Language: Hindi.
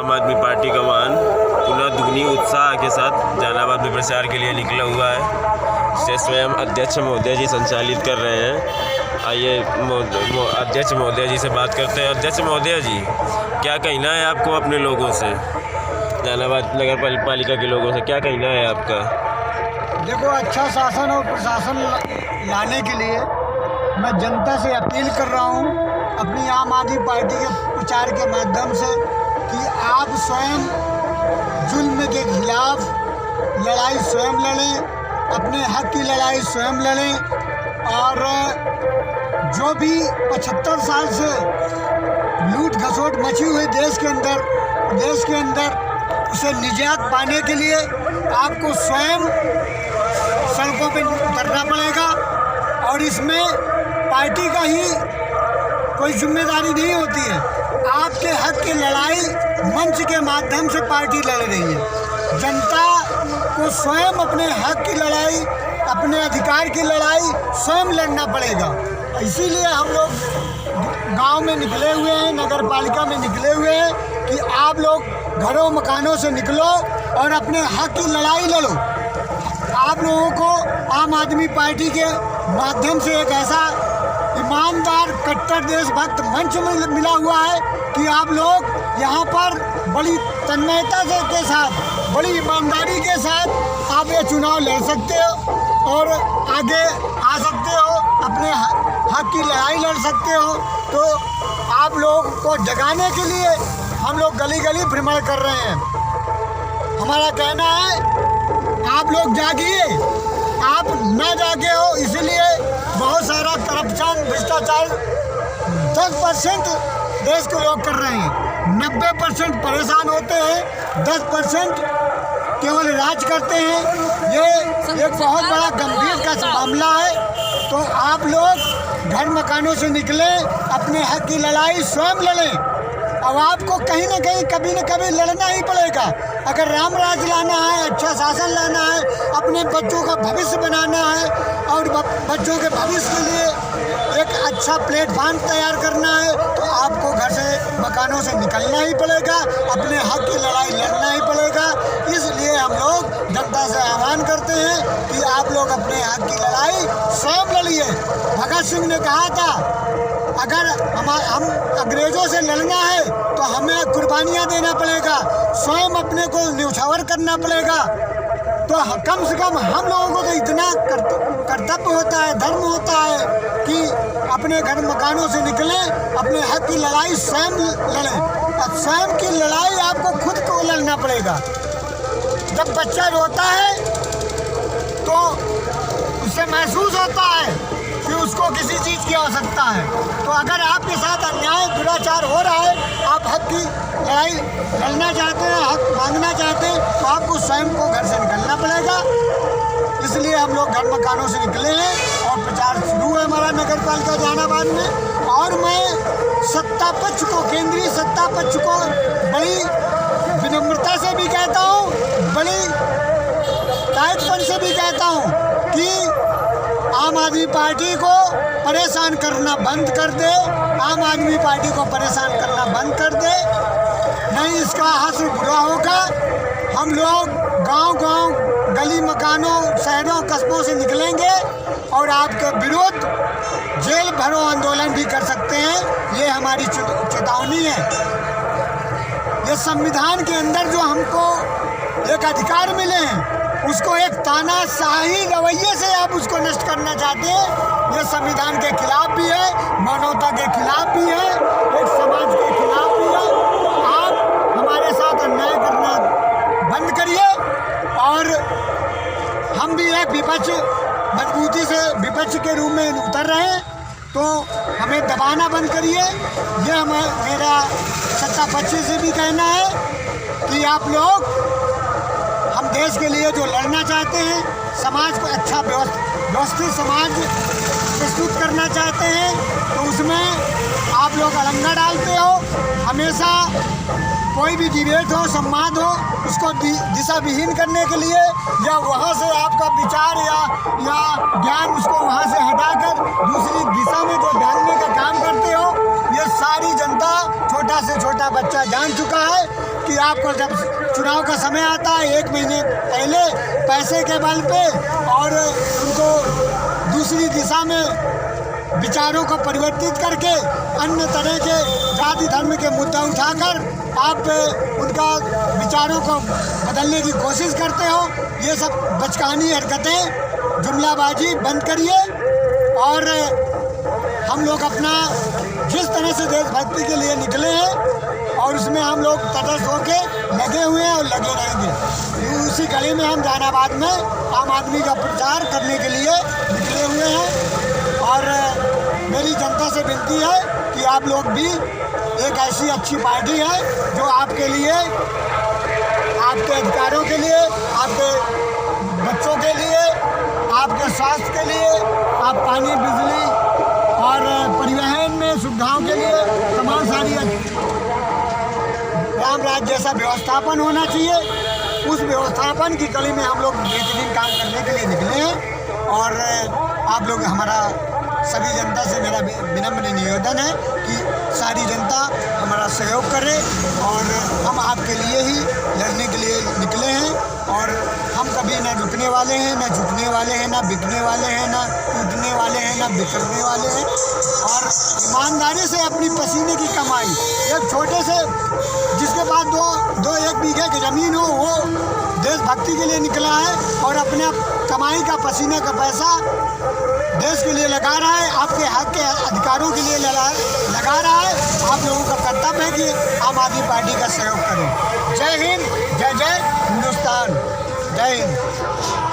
आम आदमी पार्टी का वाहन पुनः दुगनी उत्साह के साथ जहानाबाद में प्रचार के लिए निकला हुआ है, जिसे स्वयं अध्यक्ष महोदय जी संचालित कर रहे हैं। आइए अध्यक्ष महोदय जी से बात करते हैं। अध्यक्ष महोदय जी, क्या कहना है आपको अपने लोगों से, जहानाबाद नगर पालिका के लोगों से क्या कहना है आपका? देखो, अच्छा शासन और प्रशासन लाने के लिए मैं जनता से अपील कर रहा हूँ अपनी आम आदमी पार्टी के प्रचार के माध्यम से कि आप स्वयं जुल्म के खिलाफ लड़ाई स्वयं लड़ें, अपने हक की लड़ाई स्वयं लड़ें और जो भी 75 साल से लूट घसोट मची हुई देश के अंदर उसे निजात पाने के लिए आपको स्वयं सड़कों पर उतरना पड़ेगा और इसमें पार्टी का ही कोई जिम्मेदारी नहीं होती है। आपके हक की लड़ाई मंच के माध्यम से पार्टी लड़ रही है। जनता को स्वयं अपने हक की लड़ाई, अपने अधिकार की लड़ाई स्वयं लड़ना पड़ेगा। इसीलिए हम लोग गांव में निकले हुए हैं, नगर पालिका में निकले हुए हैं कि आप लोग घरों मकानों से निकलो और अपने हक की लड़ाई लड़ो। आप लोगों को आम आदमी पार्टी के माध्यम से एक ऐसा ईमानदार कट्टर देशभक्त मंच में मिला हुआ है कि आप लोग यहाँ पर बड़ी तन्मयता के साथ, बड़ी ईमानदारी के साथ आप ये चुनाव लड़ सकते हो और आगे आ सकते हो, अपने हक की लड़ाई लड़ सकते हो। तो आप लोग को जगाने के लिए हम लोग गली गली भ्रमण कर रहे हैं। हमारा कहना है आप लोग जागिए, आप न जागे हो इसलिए बहुत सारा करप्शन, भ्रष्टाचार 10% देश के लोग कर रहे हैं, 90% परेशान होते हैं, 10% केवल राज करते हैं। ये एक बहुत बड़ा गंभीर का मामला है। तो आप लोग घर मकानों से निकलें, अपने हक की लड़ाई स्वयं लड़ें। अब आपको कहीं ना कहीं कभी न कभी लड़ना ही पड़ेगा। अगर राम राज लाना है, अच्छा शासन लाना है, अपने बच्चों का भविष्य बनाना है और बच्चों के भविष्य के लिए एक अच्छा प्लेटफॉर्म तैयार करना है, तो आपको घर से मकानों से निकलना ही पड़ेगा, अपने हक की लड़ाई लड़ना ही पड़ेगा। इसलिए हम लोग जनता से आह्वान करते हैं कि आप लोग अपने हक की लड़ाई स्वयं लड़िए। भगत सिंह ने कहा था, अगर हम अंग्रेज़ों से लड़ना है तो हमें कुर्बानियाँ देना पड़ेगा, स्वयं अपने को न्यौछावर करना पड़ेगा। तो कम से कम हम लोगों को तो इतना कर्तव्य होता है, धर्म होता है कि अपने घर मकानों से निकलें, अपने हक की लड़ाई स्वयं लड़ें। और स्वयं की लड़ाई आपको खुद को लड़ना पड़ेगा। जब बच्चा रोता है तो उससे महसूस होता है कि उसको किसी चीज़ की आवश्यकता है। तो अगर आपके साथ अन्याय दुराचार हो रहा है, आप हक की लड़ाई लड़ना चाहते हैं, हक मांगना चाहते हैं, तो आपको स्वयं को घर से निकलना पड़ेगा। इसलिए हम लोग घर मकानों से निकले हैं और प्रचार शुरू है हमारा नगर पालिका जहानाबाद में। और मैं सत्ता पक्ष को, केंद्रीय सत्ता पक्ष को बड़ी विनम्रता से भी कहता हूँ, बड़ी टाइटपन से भी कहता हूँ कि आम आदमी पार्टी को परेशान करना बंद कर दे, आम आदमी पार्टी को परेशान करना बंद कर दे, नहीं इसका हासिल बुरा होगा। हम लोग गांव-गांव, गली मकानों, शहरों, कस्बों से निकलेंगे और आपके विरुद्ध जेल भरो आंदोलन भी कर सकते हैं। ये हमारी चेतावनी है। ये संविधान के अंदर जो हमको एक अधिकार मिले हैं, उसको एक तानाशाही रवैये से आप उसको नष्ट करना चाहते हैं। ये संविधान के खिलाफ भी है, मानवता के खिलाफ भी है, एक समाज के खिलाफ भी है। आप हमारे साथ अन्याय करना बंद करिए और हम भी एक विपक्ष, मजबूती से विपक्ष के रूप में उतर रहे हैं, तो हमें दबाना बंद करिए। ये मेरा सत्ता पक्ष से भी कहना है कि आप लोग, हम देश के लिए जो लड़ना चाहते हैं, समाज को अच्छा व्यवस्थित समाज प्रस्तुत करना चाहते हैं, तो उसमें आप लोग अड़ंगा डालते हो। हमेशा कोई भी डिबेट हो, संवाद हो, उसको दिशा विहीन करने के लिए या वहाँ से आपका विचार या ज्ञान उसको वहाँ से हटाकर दूसरी दिशा में जो डालने का काम करते हो, ये सारी जनता, छोटा से छोटा बच्चा जान चुका है कि कि आपको जब चुनाव का समय आता है 1 महीने पहले पैसे के बल पे और उनको दूसरी दिशा में विचारों को परिवर्तित करके अन्य तरह के जाति धर्म के मुद्दा उठाकर आप उनका विचारों को बदलने की कोशिश करते हो। ये सब बचकानी हरकतें, जुमलाबाजी बंद करिए और हम लोग अपना जिस तरह से देशभक्ति के लिए निकले हैं और उसमें हम लोग तटस्थ होके लगे हुए हैं और लगे रहेंगे। उसी कड़ी में हम जहानाबाद में आम आदमी का प्रचार करने के लिए निकले हुए हैं और मेरी जनता से विनती है कि आप लोग भी एक ऐसी अच्छी पार्टी है जो आपके लिए, आपके अधिकारों के लिए, आपके बच्चों के लिए, आपके स्वास्थ्य के लिए, आप पानी, बिजली और परिवहन में सुविधाओं के लिए तमाम सारी राम राज्य जैसा व्यवस्थापन होना चाहिए। उस व्यवस्थापन की कड़ी में हम लोग बेहतरीन काम करने के लिए निकले हैं और आप लोग, हमारा सभी जनता से मेरा विनम्र निवेदन है कि सारी जनता हमारा सहयोग करे और हम आपके लिए ही लड़ने के लिए निकले हैं और हम कभी न रुकने वाले हैं, न झुकने वाले हैं, न बिकने वाले हैं, न टूटने वाले हैं, न बिखरने वाले हैं और ईमानदारी से अपनी पसीने की कमाई, एक छोटे से जिसके पास दो एक बीघे की ज़मीन हो, वो देशभक्ति के लिए निकला है और अपने कमाई का पसीने का पैसा देश के लिए लगा रहा है, आपके हक के अधिकारों के लिए लगा रहा है। आप लोगों का कर्तव्य है कि आम आदमी पार्टी का सहयोग करें। जय हिंद, जय जय हिंदुस्तान, जय हिंद।